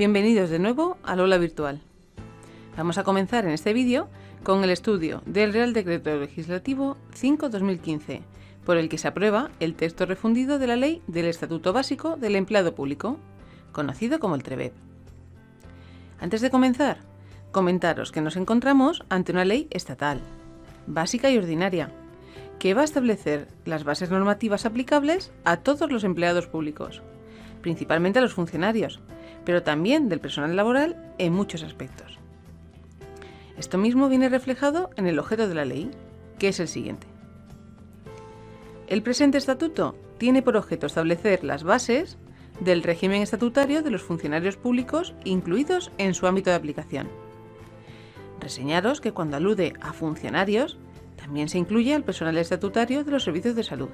Bienvenidos de nuevo al aula virtual. Vamos a comenzar en este vídeo con el estudio del Real Decreto Legislativo 5/2015, por el que se aprueba el texto refundido de la Ley del Estatuto Básico del Empleado Público, conocido como el TREBEP. Antes de comenzar, comentaros que nos encontramos ante una ley estatal, básica y ordinaria, que va a establecer las bases normativas aplicables a todos los empleados públicos, principalmente a los funcionarios, pero también del personal laboral en muchos aspectos. Esto mismo viene reflejado en el objeto de la ley, que es el siguiente. El presente estatuto tiene por objeto establecer las bases del régimen estatutario de los funcionarios públicos incluidos en su ámbito de aplicación. Reseñaros que cuando alude a funcionarios, también se incluye al personal estatutario de los servicios de salud.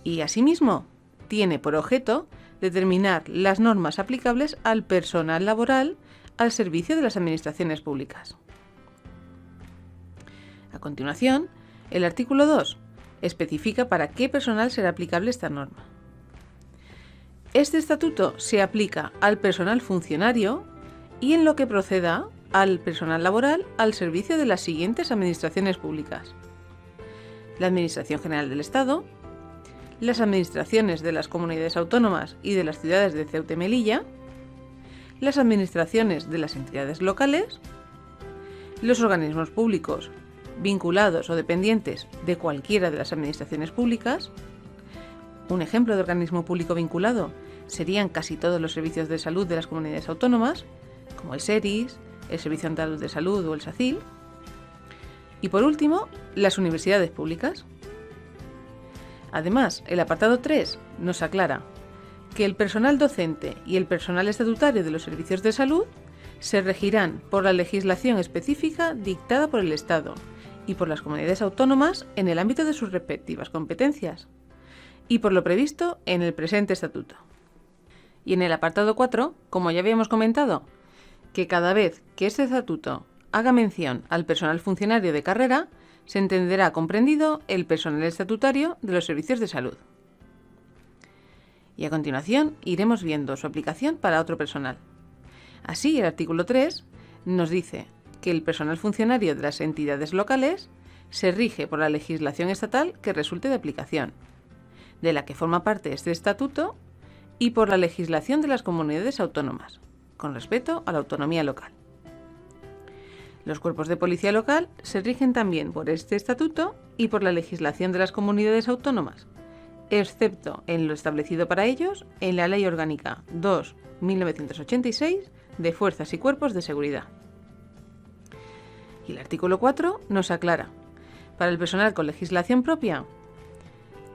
Y asimismo, tiene por objeto determinar las normas aplicables al personal laboral al servicio de las administraciones públicas. A continuación, el artículo 2 especifica para qué personal será aplicable esta norma. Este estatuto se aplica al personal funcionario y en lo que proceda al personal laboral al servicio de las siguientes administraciones públicas: la Administración General del Estado, las administraciones de las comunidades autónomas y de las ciudades de Ceuta y Melilla, las administraciones de las entidades locales, los organismos públicos vinculados o dependientes de cualquiera de las administraciones públicas. Un ejemplo de organismo público vinculado serían casi todos los servicios de salud de las comunidades autónomas, como el SERIS, el Servicio Andaluz de Salud o el SACIL. Y por último, las universidades públicas. Además, el apartado 3 nos aclara que el personal docente y el personal estatutario de los servicios de salud se regirán por la legislación específica dictada por el Estado y por las comunidades autónomas en el ámbito de sus respectivas competencias, y por lo previsto en el presente estatuto. Y en el apartado 4, como ya habíamos comentado, que cada vez que este estatuto haga mención al personal funcionario de carrera, se entenderá comprendido el personal estatutario de los servicios de salud. Y a continuación iremos viendo su aplicación para otro personal. Así, el artículo 3 nos dice que el personal funcionario de las entidades locales se rige por la legislación estatal que resulte de aplicación, de la que forma parte este estatuto, y por la legislación de las comunidades autónomas, con respecto a la autonomía local. Los cuerpos de policía local se rigen también por este estatuto y por la legislación de las comunidades autónomas, excepto en lo establecido para ellos en la Ley Orgánica 2/1986 de Fuerzas y Cuerpos de Seguridad. Y el artículo 4 nos aclara, para el personal con legislación propia,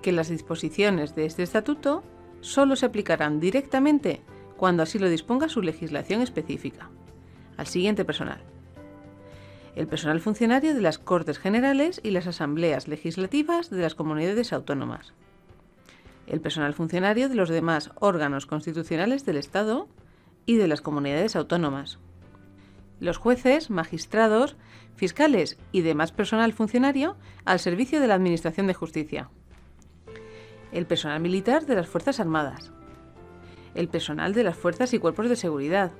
que las disposiciones de este estatuto solo se aplicarán directamente cuando así lo disponga su legislación específica, al siguiente personal: el personal funcionario de las Cortes Generales y las Asambleas Legislativas de las comunidades autónomas, el personal funcionario de los demás órganos constitucionales del Estado y de las comunidades autónomas, los jueces, magistrados, fiscales y demás personal funcionario al servicio de la Administración de Justicia, el personal militar de las Fuerzas Armadas, el personal de las Fuerzas y Cuerpos de Seguridad,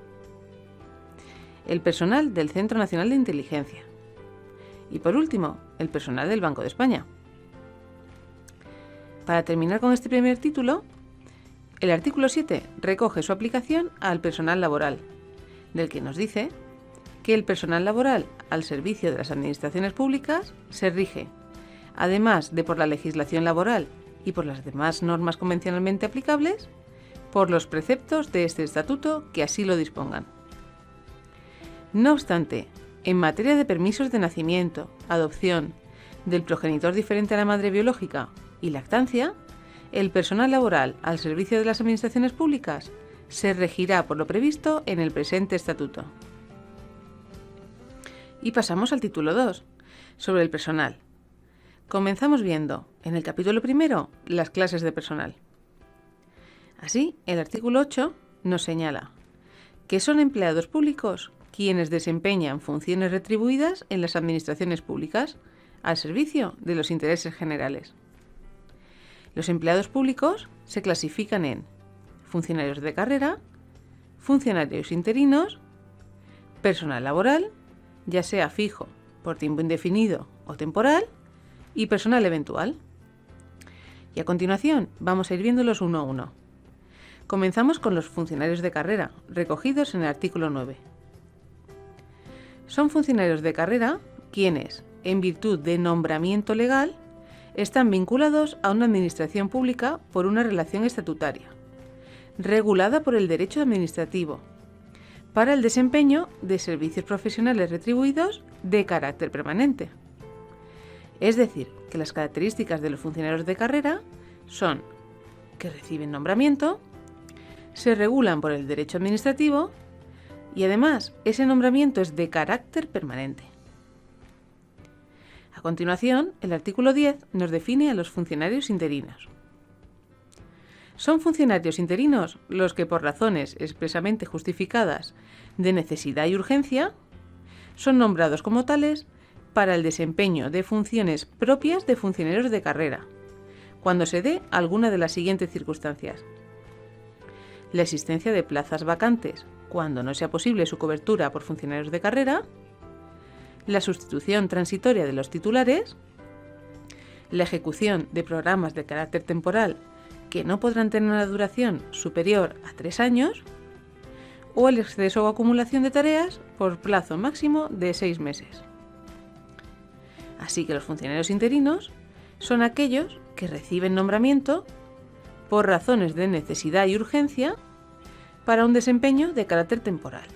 el personal del Centro Nacional de Inteligencia y, por último, el personal del Banco de España. Para terminar con este primer título, el artículo 7 recoge su aplicación al personal laboral, del que nos dice que el personal laboral al servicio de las administraciones públicas se rige, además de por la legislación laboral y por las demás normas convencionalmente aplicables, por los preceptos de este estatuto que así lo dispongan. No obstante, en materia de permisos de nacimiento, adopción, del progenitor diferente a la madre biológica y lactancia, el personal laboral al servicio de las administraciones públicas se regirá por lo previsto en el presente estatuto. Y pasamos al título 2, sobre el personal. Comenzamos viendo, en el capítulo primero, las clases de personal. Así, el artículo 8 nos señala que son empleados públicos quienes desempeñan funciones retribuidas en las administraciones públicas al servicio de los intereses generales. Los empleados públicos se clasifican en funcionarios de carrera, funcionarios interinos, personal laboral, ya sea fijo, por tiempo indefinido o temporal, y personal eventual. Y a continuación vamos a ir viéndolos uno a uno. Comenzamos con los funcionarios de carrera, recogidos en el artículo 9. Son funcionarios de carrera quienes, en virtud de nombramiento legal, están vinculados a una administración pública por una relación estatutaria, regulada por el derecho administrativo, para el desempeño de servicios profesionales retribuidos de carácter permanente. Es decir, que las características de los funcionarios de carrera son que reciben nombramiento, se regulan por el derecho administrativo y además ese nombramiento es de carácter permanente. A continuación, el artículo 10 nos define a los funcionarios interinos. Son funcionarios interinos los que por razones expresamente justificadas de necesidad y urgencia son nombrados como tales para el desempeño de funciones propias de funcionarios de carrera, cuando se dé alguna de las siguientes circunstancias: la existencia de plazas vacantes, cuando no sea posible su cobertura por funcionarios de carrera, la sustitución transitoria de los titulares, la ejecución de programas de carácter temporal que no podrán tener una duración superior a 3 años, o el exceso o acumulación de tareas por plazo máximo de 6 meses. Así que los funcionarios interinos son aquellos que reciben nombramiento por razones de necesidad y urgencia para un desempeño de carácter temporal.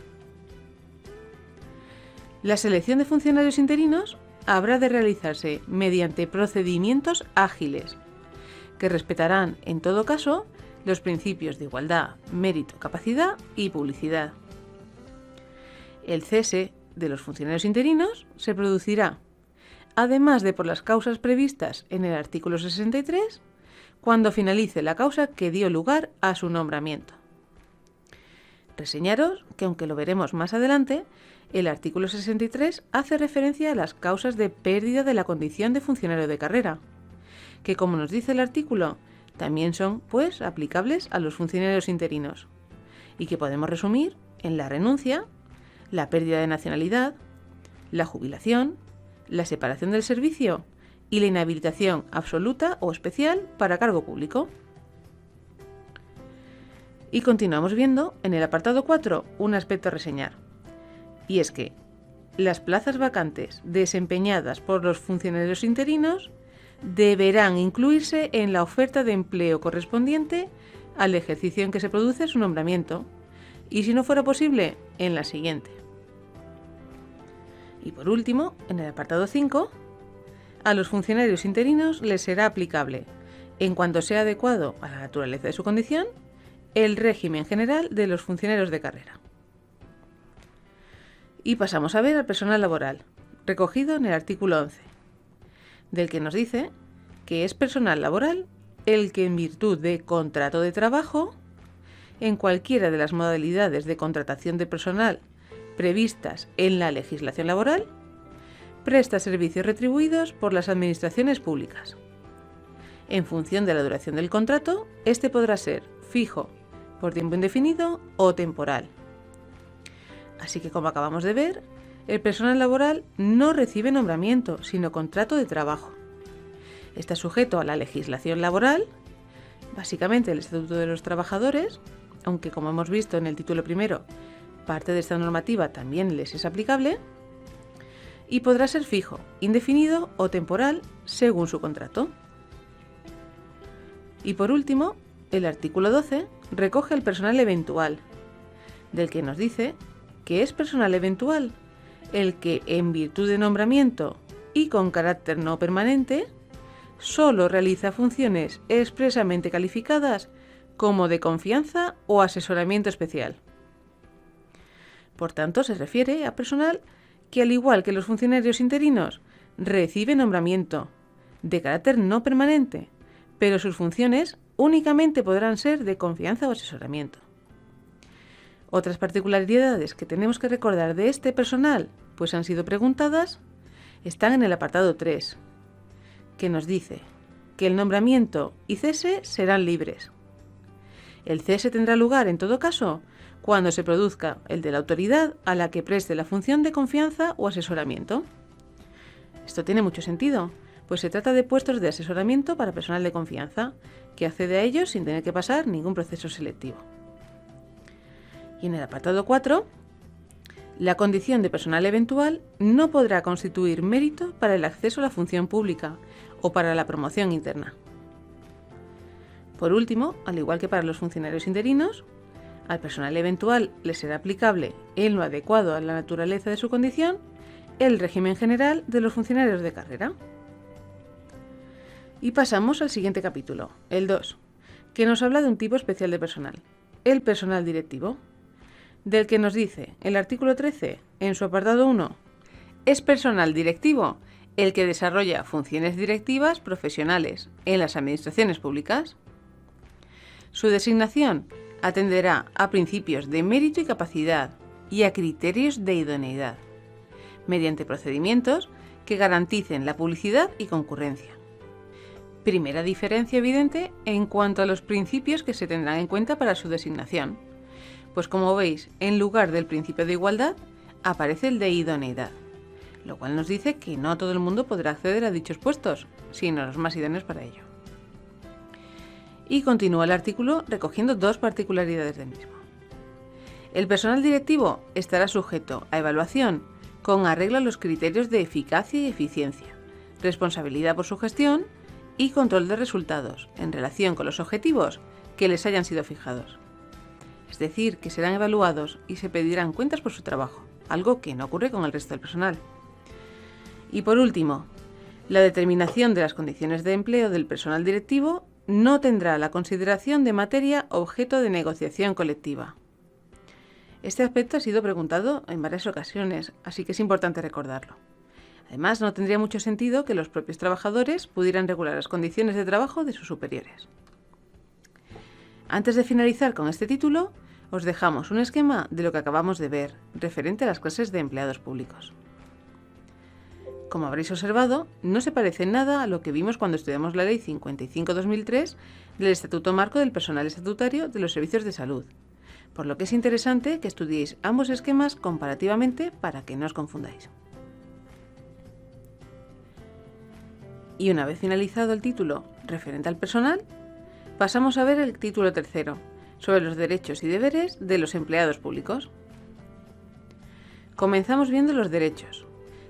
La selección de funcionarios interinos habrá de realizarse mediante procedimientos ágiles, que respetarán, en todo caso, los principios de igualdad, mérito, capacidad y publicidad. El cese de los funcionarios interinos se producirá, además de por las causas previstas en el artículo 63, cuando finalice la causa que dio lugar a su nombramiento. Reseñaros que, aunque lo veremos más adelante, el artículo 63 hace referencia a las causas de pérdida de la condición de funcionario de carrera, que, como nos dice el artículo, también son, pues, aplicables a los funcionarios interinos, y que podemos resumir en la renuncia, la pérdida de nacionalidad, la jubilación, la separación del servicio y la inhabilitación absoluta o especial para cargo público. Y continuamos viendo en el apartado 4 un aspecto a reseñar, y es que las plazas vacantes desempeñadas por los funcionarios interinos deberán incluirse en la oferta de empleo correspondiente al ejercicio en que se produce su nombramiento, y si no fuera posible, en la siguiente. Y por último, en el apartado 5, a los funcionarios interinos les será aplicable, en cuanto sea adecuado a la naturaleza de su condición, el régimen general de los funcionarios de carrera. Y pasamos a ver al personal laboral, recogido en el artículo 11, del que nos dice que es personal laboral el que, en virtud de contrato de trabajo, en cualquiera de las modalidades de contratación de personal previstas en la legislación laboral, presta servicios retribuidos por las administraciones públicas. En función de la duración del contrato, este podrá ser fijo, por tiempo indefinido o temporal. Así que, como acabamos de ver, el personal laboral no recibe nombramiento, sino contrato de trabajo. Está sujeto a la legislación laboral, básicamente el Estatuto de los Trabajadores, aunque, como hemos visto en el título primero, parte de esta normativa también les es aplicable, y podrá ser fijo, indefinido o temporal según su contrato. Y por último, el artículo 12 recoge el personal eventual, del que nos dice que es personal eventual el que, en virtud de nombramiento y con carácter no permanente, solo realiza funciones expresamente calificadas como de confianza o asesoramiento especial. Por tanto, se refiere a personal que, al igual que los funcionarios interinos, recibe nombramiento de carácter no permanente, pero sus funciones únicamente podrán ser de confianza o asesoramiento. Otras particularidades que tenemos que recordar de este personal, pues han sido preguntadas, están en el apartado 3, que nos dice que el nombramiento y cese serán libres, El cese tendrá lugar, en todo caso, cuando se produzca el de la autoridad a la que preste la función de confianza o asesoramiento. Esto tiene mucho sentido, pues se trata de puestos de asesoramiento para personal de confianza, que accede a ellos sin tener que pasar ningún proceso selectivo. Y en el apartado 4, la condición de personal eventual no podrá constituir mérito para el acceso a la función pública o para la promoción interna. Por último, al igual que para los funcionarios interinos, al personal eventual le será aplicable, en lo adecuado a la naturaleza de su condición, el régimen general de los funcionarios de carrera. Y pasamos al siguiente capítulo, el 2, que nos habla de un tipo especial de personal, el personal directivo, del que nos dice el artículo 13, en su apartado 1, es personal directivo el que desarrolla funciones directivas profesionales en las administraciones públicas. Su designación atenderá a principios de mérito y capacidad y a criterios de idoneidad, mediante procedimientos que garanticen la publicidad y concurrencia. Primera diferencia evidente en cuanto a los principios que se tendrán en cuenta para su designación, pues como veis, en lugar del principio de igualdad, aparece el de idoneidad, lo cual nos dice que no todo el mundo podrá acceder a dichos puestos, sino los más idóneos para ello. Y continúa el artículo recogiendo dos particularidades del mismo. El personal directivo estará sujeto a evaluación con arreglo a los criterios de eficacia y eficiencia, responsabilidad por su gestión y control de resultados en relación con los objetivos que les hayan sido fijados. Es decir, que serán evaluados y se pedirán cuentas por su trabajo, algo que no ocurre con el resto del personal. Y por último, la determinación de las condiciones de empleo del personal directivo no tendrá la consideración de materia objeto de negociación colectiva. Este aspecto ha sido preguntado en varias ocasiones, así que es importante recordarlo. Además, no tendría mucho sentido que los propios trabajadores pudieran regular las condiciones de trabajo de sus superiores. Antes de finalizar con este título, os dejamos un esquema de lo que acabamos de ver, referente a las clases de empleados públicos. Como habréis observado, no se parece en nada a lo que vimos cuando estudiamos la Ley 55/2003 del Estatuto Marco del Personal Estatutario de los Servicios de Salud, por lo que es interesante que estudiéis ambos esquemas comparativamente para que no os confundáis. Y una vez finalizado el título referente al personal, pasamos a ver el título tercero, sobre los derechos y deberes de los empleados públicos. Comenzamos viendo los derechos,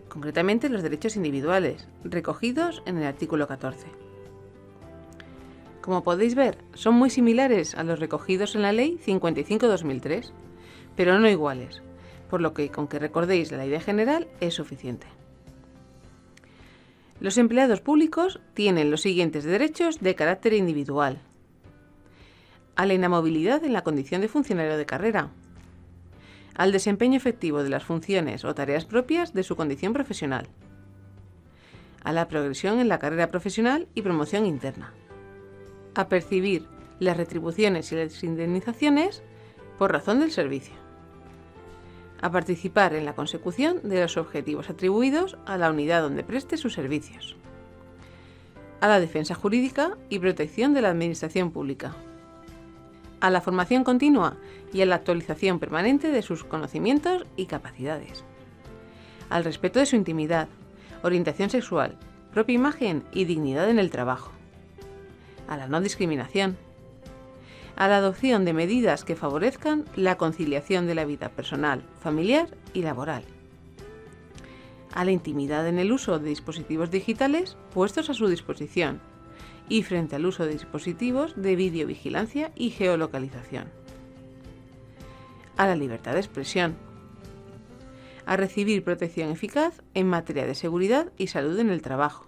concretamente los derechos individuales, recogidos en el artículo 14. Como podéis ver, son muy similares a los recogidos en la Ley 55/2003, pero no iguales, por lo que con que recordéis la idea general es suficiente. Los empleados públicos tienen los siguientes derechos de carácter individual: a la inamovilidad en la condición de funcionario de carrera, al desempeño efectivo de las funciones o tareas propias de su condición profesional, a la progresión en la carrera profesional y promoción interna, a percibir las retribuciones y las indemnizaciones por razón del servicio, a participar en la consecución de los objetivos atribuidos a la unidad donde preste sus servicios, a la defensa jurídica y protección de la administración pública, a la formación continua y a la actualización permanente de sus conocimientos y capacidades, al respeto de su intimidad, orientación sexual, propia imagen y dignidad en el trabajo, a la no discriminación, a la adopción de medidas que favorezcan la conciliación de la vida personal, familiar y laboral, a la intimidad en el uso de dispositivos digitales puestos a su disposición y frente al uso de dispositivos de videovigilancia y geolocalización, a la libertad de expresión, a recibir protección eficaz en materia de seguridad y salud en el trabajo,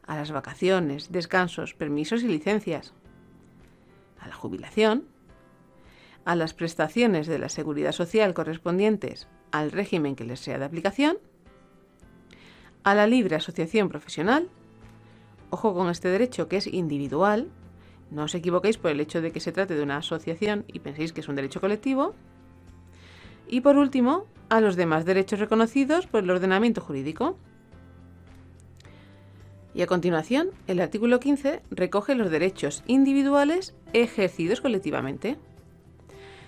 a las vacaciones, descansos, permisos y licencias, a la jubilación, a las prestaciones de la seguridad social correspondientes al régimen que les sea de aplicación, a la libre asociación profesional. Ojo con este derecho, que es individual, no os equivoquéis por el hecho de que se trate de una asociación y penséis que es un derecho colectivo. Y por último, a los demás derechos reconocidos por el ordenamiento jurídico. Y a continuación, el artículo 15 recoge los derechos individuales ejercidos colectivamente.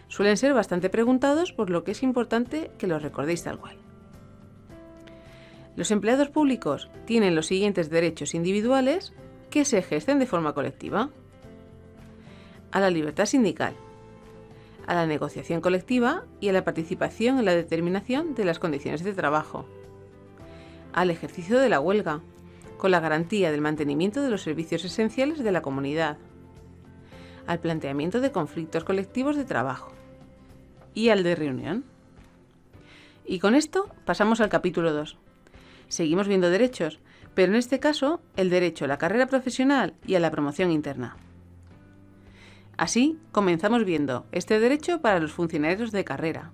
Suelen ser bastante preguntados, por lo que es importante que los recordéis tal cual. Los empleados públicos tienen los siguientes derechos individuales que se ejercen de forma colectiva: a la libertad sindical, a la negociación colectiva y a la participación en la determinación de las condiciones de trabajo, al ejercicio de la huelga, con la garantía del mantenimiento de los servicios esenciales de la comunidad, al planteamiento de conflictos colectivos de trabajo y al de reunión. Y con esto pasamos al capítulo 2. Seguimos viendo derechos, pero en este caso el derecho a la carrera profesional y a la promoción interna. Así, comenzamos viendo este derecho para los funcionarios de carrera,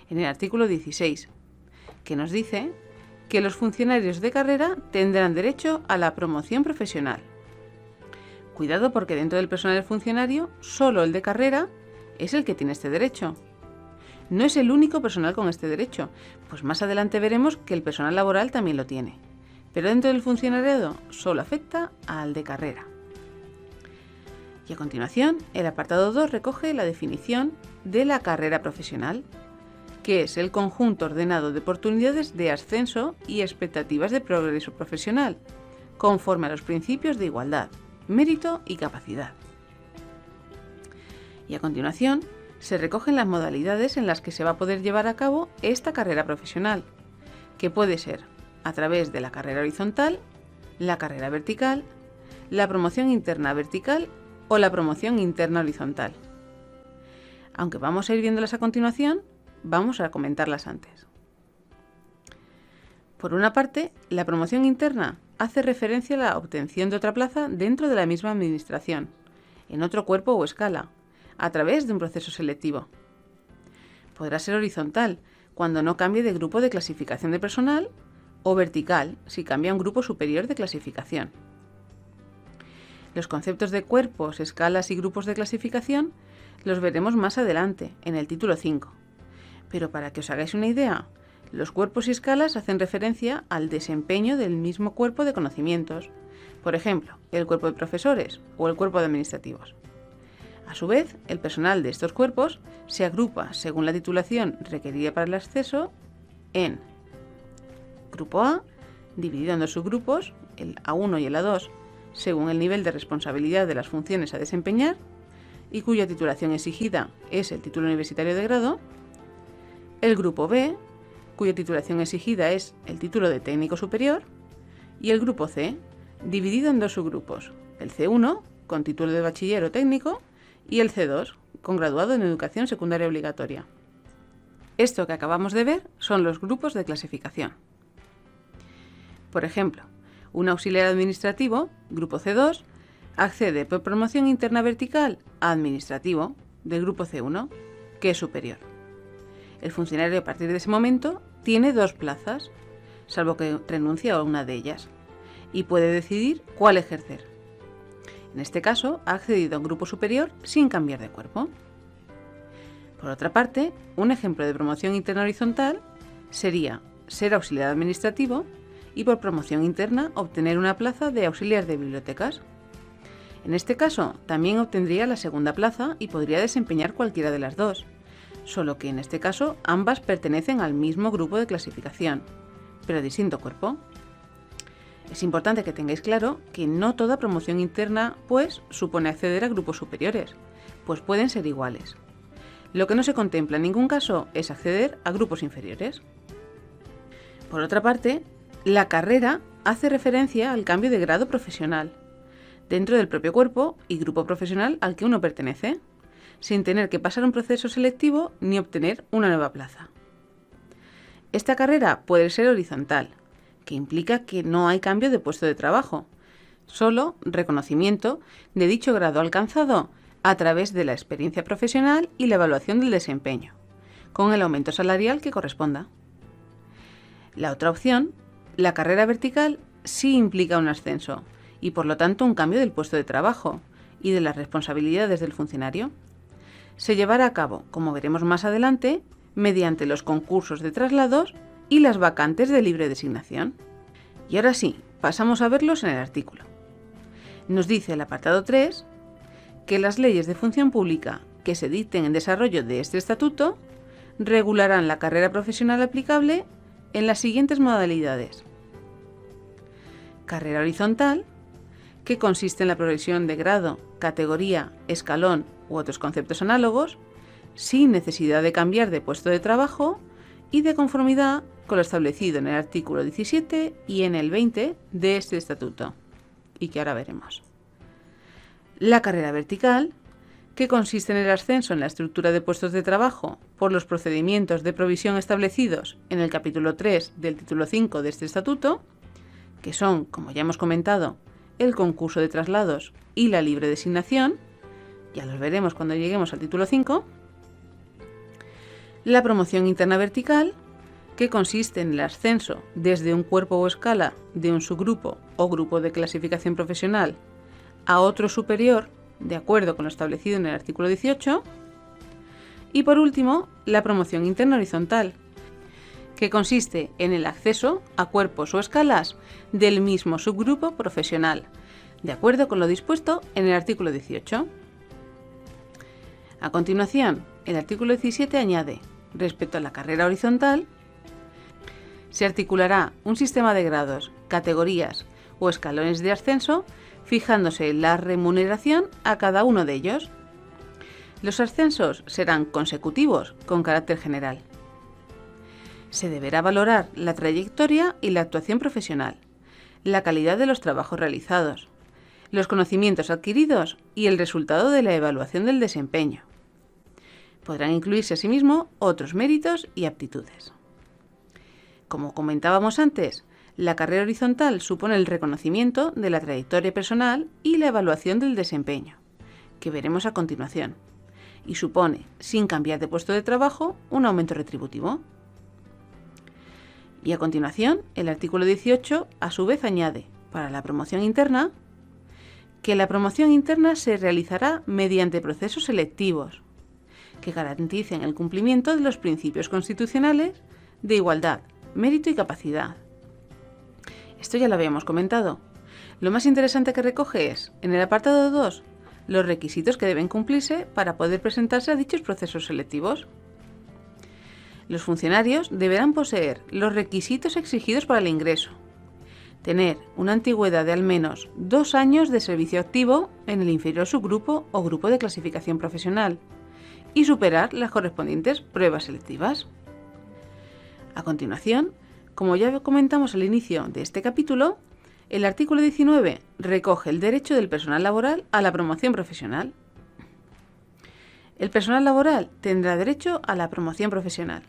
en el artículo 16, que nos dice que los funcionarios de carrera tendrán derecho a la promoción profesional. Cuidado, porque dentro del personal funcionario, solo el de carrera es el que tiene este derecho. No es el único personal con este derecho, pues más adelante veremos que el personal laboral también lo tiene, pero dentro del funcionariado solo afecta al de carrera. Y a continuación, el apartado 2 recoge la definición de la carrera profesional, que es el conjunto ordenado de oportunidades de ascenso y expectativas de progreso profesional, conforme a los principios de igualdad, mérito y capacidad. Y a continuación, se recogen las modalidades en las que se va a poder llevar a cabo esta carrera profesional, que puede ser a través de la carrera horizontal, la carrera vertical, la promoción interna vertical o la promoción interna horizontal. Aunque vamos a ir viéndolas a continuación, vamos a comentarlas antes. Por una parte, la promoción interna hace referencia a la obtención de otra plaza dentro de la misma administración, en otro cuerpo o escala, a través de un proceso selectivo. Podrá ser horizontal, cuando no cambie de grupo de clasificación de personal, o vertical, si cambia a un grupo superior de clasificación. Los conceptos de cuerpos, escalas y grupos de clasificación los veremos más adelante, en el título 5. Pero para que os hagáis una idea, los cuerpos y escalas hacen referencia al desempeño del mismo cuerpo de conocimientos, por ejemplo, el cuerpo de profesores o el cuerpo de administrativos. A su vez, el personal de estos cuerpos se agrupa según la titulación requerida para el acceso en Grupo A, dividido en dos subgrupos, el A1 y el A2, según el nivel de responsabilidad de las funciones a desempeñar, y cuya titulación exigida es el título universitario de grado; el Grupo B, cuya titulación exigida es el título de técnico superior; y el Grupo C, dividido en dos subgrupos, el C1, con título de bachiller o técnico, y el C2, con graduado en educación secundaria obligatoria. Esto que acabamos de ver son los grupos de clasificación. Por ejemplo, un auxiliar administrativo, grupo C2, accede por promoción interna vertical a administrativo del grupo C1, que es superior. El funcionario a partir de ese momento tiene dos plazas, salvo que renuncie a una de ellas, y puede decidir cuál ejercer. En este caso, ha accedido a un grupo superior sin cambiar de cuerpo. Por otra parte, un ejemplo de promoción interna horizontal sería ser auxiliar administrativo y por promoción interna obtener una plaza de auxiliar de bibliotecas. En este caso, también obtendría la segunda plaza y podría desempeñar cualquiera de las dos, solo que en este caso ambas pertenecen al mismo grupo de clasificación, pero a distinto cuerpo. Es importante que tengáis claro que no toda promoción interna, pues, supone acceder a grupos superiores, pues pueden ser iguales. Lo que no se contempla en ningún caso es acceder a grupos inferiores. Por otra parte, la carrera hace referencia al cambio de grado profesional dentro del propio cuerpo y grupo profesional al que uno pertenece, sin tener que pasar un proceso selectivo ni obtener una nueva plaza. Esta carrera puede ser horizontal, que implica que no hay cambio de puesto de trabajo, solo reconocimiento de dicho grado alcanzado a través de la experiencia profesional y la evaluación del desempeño, con el aumento salarial que corresponda. La otra opción, la carrera vertical, sí implica un ascenso y por lo tanto un cambio del puesto de trabajo y de las responsabilidades del funcionario. Se llevará a cabo, como veremos más adelante, mediante los concursos de traslados y las vacantes de libre designación. Y ahora sí, pasamos a verlos en el artículo. Nos dice el apartado 3 que las leyes de función pública que se dicten en desarrollo de este estatuto regularán la carrera profesional aplicable en las siguientes modalidades. Carrera horizontal, que consiste en la progresión de grado, categoría, escalón u otros conceptos análogos, sin necesidad de cambiar de puesto de trabajo y de conformidad con lo establecido en el artículo 17 y en el 20 de este estatuto, y que ahora veremos. La carrera vertical, que consiste en el ascenso en la estructura de puestos de trabajo por los procedimientos de provisión establecidos en el capítulo 3 del título 5 de este estatuto, que son, como ya hemos comentado, el concurso de traslados y la libre designación, ya los veremos cuando lleguemos al título 5. La promoción interna vertical, que consiste en el ascenso desde un cuerpo o escala de un subgrupo o grupo de clasificación profesional a otro superior, de acuerdo con lo establecido en el artículo 18. Y por último, la promoción interna horizontal, que consiste en el acceso a cuerpos o escalas del mismo subgrupo profesional, de acuerdo con lo dispuesto en el artículo 18. A continuación, el artículo 17 añade, respecto a la carrera horizontal, se articulará un sistema de grados, categorías o escalones de ascenso, fijándose la remuneración a cada uno de ellos. Los ascensos serán consecutivos con carácter general. Se deberá valorar la trayectoria y la actuación profesional, la calidad de los trabajos realizados, los conocimientos adquiridos y el resultado de la evaluación del desempeño. Podrán incluirse asimismo otros méritos y aptitudes. Como comentábamos antes, la carrera horizontal supone el reconocimiento de la trayectoria personal y la evaluación del desempeño, que veremos a continuación, y supone, sin cambiar de puesto de trabajo, un aumento retributivo. Y a continuación, el artículo 18 a su vez añade, para la promoción interna, que la promoción interna se realizará mediante procesos selectivos, que garanticen el cumplimiento de los principios constitucionales de igualdad, mérito y capacidad. Esto ya lo habíamos comentado. Lo más interesante que recoge es, en el apartado 2, los requisitos que deben cumplirse para poder presentarse a dichos procesos selectivos. Los funcionarios deberán poseer los requisitos exigidos para el ingreso, tener una antigüedad de al menos 2 años de servicio activo en el inferior subgrupo o grupo de clasificación profesional y superar las correspondientes pruebas selectivas. A continuación, como ya comentamos al inicio de este capítulo, el artículo 19 recoge el derecho del personal laboral a la promoción profesional. El personal laboral tendrá derecho a la promoción profesional.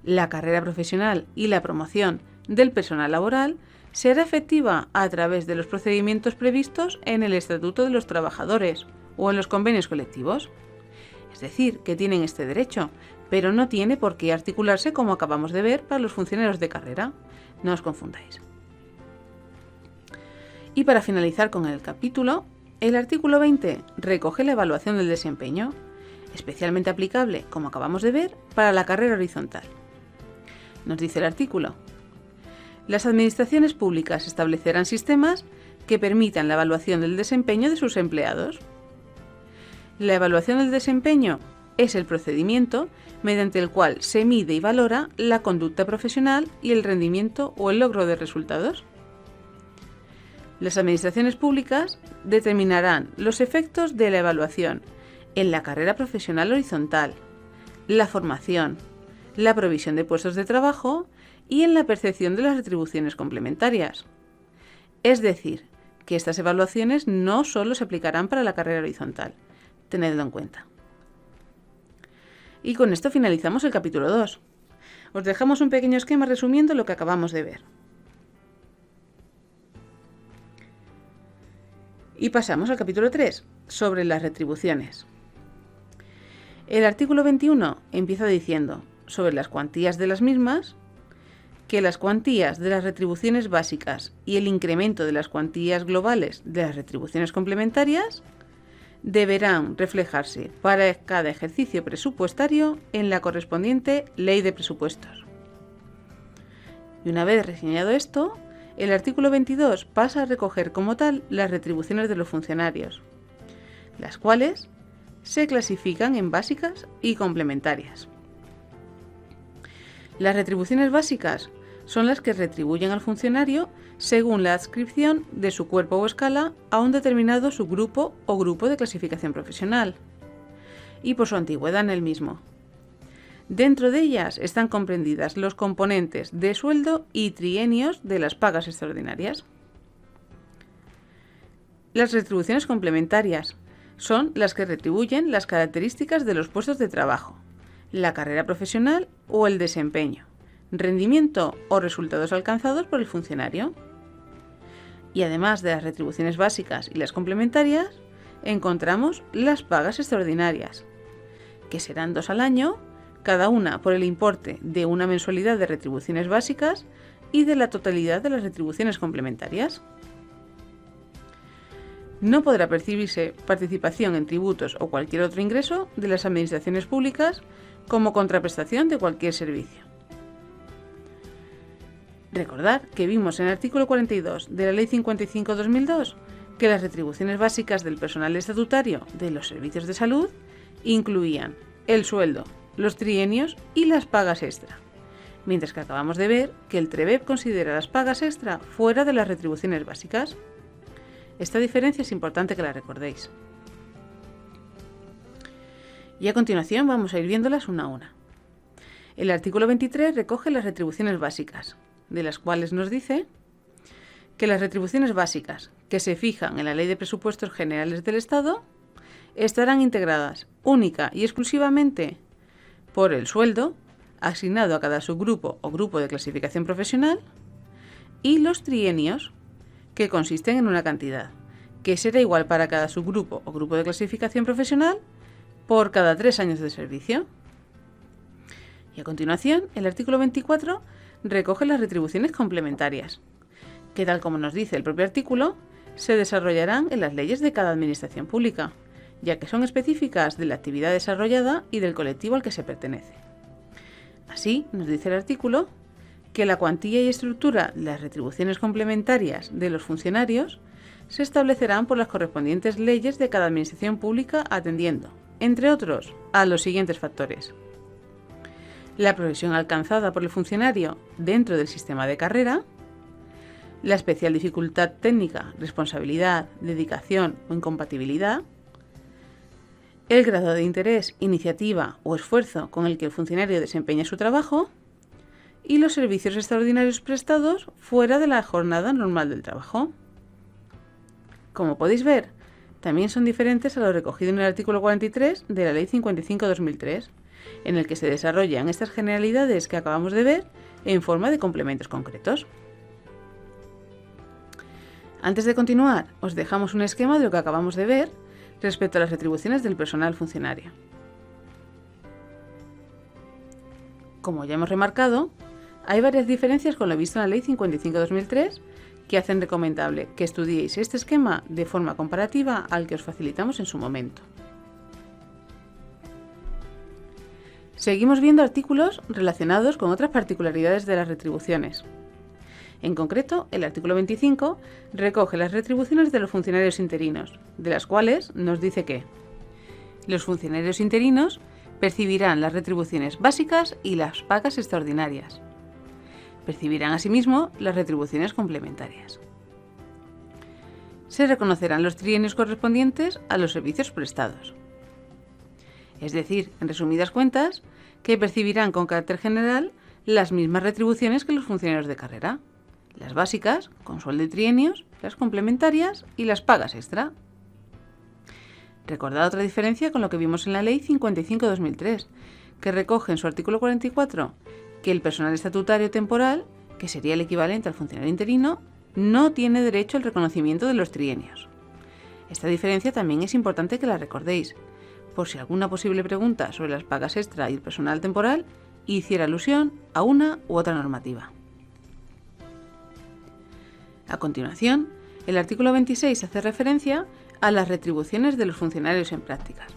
La carrera profesional y la promoción del personal laboral será efectiva a través de los procedimientos previstos en el Estatuto de los Trabajadores o en los convenios colectivos. Es decir, que tienen este derecho, pero no tiene por qué articularse como acabamos de ver para los funcionarios de carrera. No os confundáis. Y para finalizar con el capítulo, el artículo 20 recoge la evaluación del desempeño, especialmente aplicable, como acabamos de ver, para la carrera horizontal. Nos dice el artículo: las administraciones públicas establecerán sistemas que permitan la evaluación del desempeño de sus empleados. La evaluación del desempeño es el procedimiento mediante el cual se mide y valora la conducta profesional y el rendimiento o el logro de resultados. Las administraciones públicas determinarán los efectos de la evaluación en la carrera profesional horizontal, la formación, la provisión de puestos de trabajo y en la percepción de las retribuciones complementarias. Es decir, que estas evaluaciones no solo se aplicarán para la carrera horizontal. Tenedlo en cuenta. Y con esto finalizamos el capítulo 2. Os dejamos un pequeño esquema resumiendo lo que acabamos de ver. Y pasamos al capítulo 3, sobre las retribuciones. El artículo 21 empieza diciendo, sobre las cuantías de las mismas, que las cuantías de las retribuciones básicas y el incremento de las cuantías globales de las retribuciones complementarias deberán reflejarse para cada ejercicio presupuestario en la correspondiente Ley de Presupuestos. Y una vez reseñado esto, el artículo 22 pasa a recoger como tal las retribuciones de los funcionarios, las cuales se clasifican en básicas y complementarias. Las retribuciones básicas son las que retribuyen al funcionario según la adscripción de su cuerpo o escala a un determinado subgrupo o grupo de clasificación profesional y por su antigüedad en el mismo. Dentro de ellas están comprendidas los componentes de sueldo y trienios de las pagas extraordinarias. Las retribuciones complementarias son las que retribuyen las características de los puestos de trabajo, la carrera profesional o el desempeño, rendimiento o resultados alcanzados por el funcionario. Y además de las retribuciones básicas y las complementarias, encontramos las pagas extraordinarias, que serán 2 al año, cada una por el importe de una mensualidad de retribuciones básicas y de la totalidad de las retribuciones complementarias. No podrá percibirse participación en tributos o cualquier otro ingreso de las administraciones públicas como contraprestación de cualquier servicio. Recordad que vimos en el artículo 42 de la Ley 55/2002 que las retribuciones básicas del personal estatutario de los servicios de salud incluían el sueldo, los trienios y las pagas extra, mientras que acabamos de ver que el TREBEP considera las pagas extra fuera de las retribuciones básicas. Esta diferencia es importante que la recordéis. Y a continuación vamos a ir viéndolas una a una. El artículo 23 recoge las retribuciones básicas, de las cuales nos dice que las retribuciones básicas que se fijan en la Ley de Presupuestos Generales del Estado estarán integradas única y exclusivamente por el sueldo asignado a cada subgrupo o grupo de clasificación profesional y los trienios, que consisten en una cantidad que será igual para cada subgrupo o grupo de clasificación profesional por cada 3 años de servicio. Y a continuación, el artículo 24 recoge las retribuciones complementarias, que tal como nos dice el propio artículo, se desarrollarán en las leyes de cada administración pública, ya que son específicas de la actividad desarrollada y del colectivo al que se pertenece. Así, nos dice el artículo, que la cuantía y estructura de las retribuciones complementarias de los funcionarios se establecerán por las correspondientes leyes de cada administración pública atendiendo, entre otros, a los siguientes factores: la progresión alcanzada por el funcionario dentro del sistema de carrera, la especial dificultad técnica, responsabilidad, dedicación o incompatibilidad, el grado de interés, iniciativa o esfuerzo con el que el funcionario desempeña su trabajo y los servicios extraordinarios prestados fuera de la jornada normal del trabajo. Como podéis ver, también son diferentes a lo recogido en el artículo 43 de la Ley 55/2003, en el que se desarrollan estas generalidades que acabamos de ver en forma de complementos concretos. Antes de continuar, os dejamos un esquema de lo que acabamos de ver respecto a las retribuciones del personal funcionario. Como ya hemos remarcado, hay varias diferencias con lo visto en la Ley 55/2003 que hacen recomendable que estudiéis este esquema de forma comparativa al que os facilitamos en su momento. Seguimos viendo artículos relacionados con otras particularidades de las retribuciones. En concreto, el artículo 25 recoge las retribuciones de los funcionarios interinos, de las cuales nos dice que los funcionarios interinos percibirán las retribuciones básicas y las pagas extraordinarias. Percibirán asimismo las retribuciones complementarias. Se reconocerán los trienios correspondientes a los servicios prestados. Es decir, en resumidas cuentas, que percibirán con carácter general las mismas retribuciones que los funcionarios de carrera, las básicas, con sueldo y trienios, las complementarias y las pagas extra. Recordad otra diferencia con lo que vimos en la Ley 55/2003, que recoge en su artículo 44 que el personal estatutario temporal, que sería el equivalente al funcionario interino, no tiene derecho al reconocimiento de los trienios. Esta diferencia también es importante que la recordéis, por si alguna posible pregunta sobre las pagas extra y el personal temporal hiciera alusión a una u otra normativa. A continuación, el artículo 26 hace referencia a las retribuciones de los funcionarios en prácticas.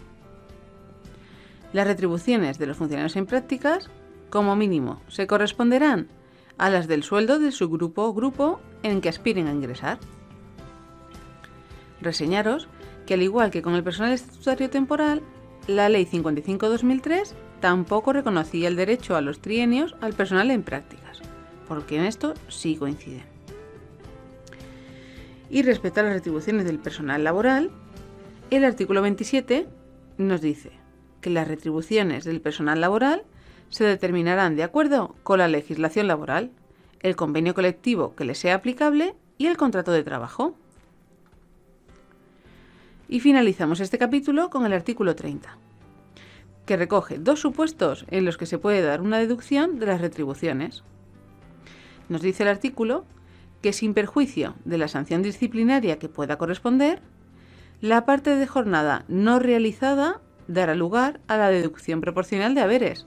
Las retribuciones de los funcionarios en prácticas, como mínimo, se corresponderán a las del sueldo de su grupo o grupo en que aspiren a ingresar. Reseñaros que al igual que con el personal estatutario temporal, la Ley 55/2003 tampoco reconocía el derecho a los trienios al personal en prácticas, porque en esto sí coinciden. Y respecto a las retribuciones del personal laboral, el artículo 27 nos dice que las retribuciones del personal laboral se determinarán de acuerdo con la legislación laboral, el convenio colectivo que le sea aplicable y el contrato de trabajo. Y finalizamos este capítulo con el artículo 30, que recoge dos supuestos en los que se puede dar una deducción de las retribuciones. Nos dice el artículo que sin perjuicio de la sanción disciplinaria que pueda corresponder, la parte de jornada no realizada dará lugar a la deducción proporcional de haberes,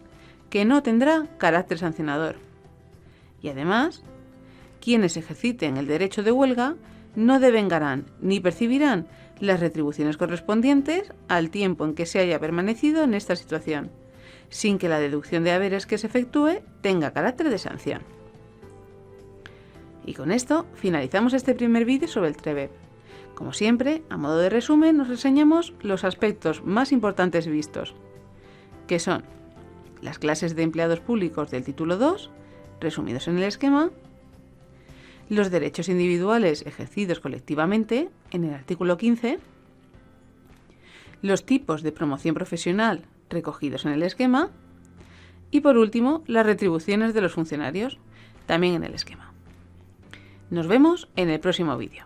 que no tendrá carácter sancionador. Y además, quienes ejerciten el derecho de huelga no devengarán ni percibirán las retribuciones correspondientes al tiempo en que se haya permanecido en esta situación, sin que la deducción de haberes que se efectúe tenga carácter de sanción. Y con esto finalizamos este primer vídeo sobre el TREBEP. Como siempre, a modo de resumen, nos reseñamos los aspectos más importantes vistos, que son las clases de empleados públicos del título 2, resumidos en el esquema, los derechos individuales ejercidos colectivamente, en el artículo 15, los tipos de promoción profesional recogidos en el esquema y, por último, las retribuciones de los funcionarios, también en el esquema. Nos vemos en el próximo vídeo.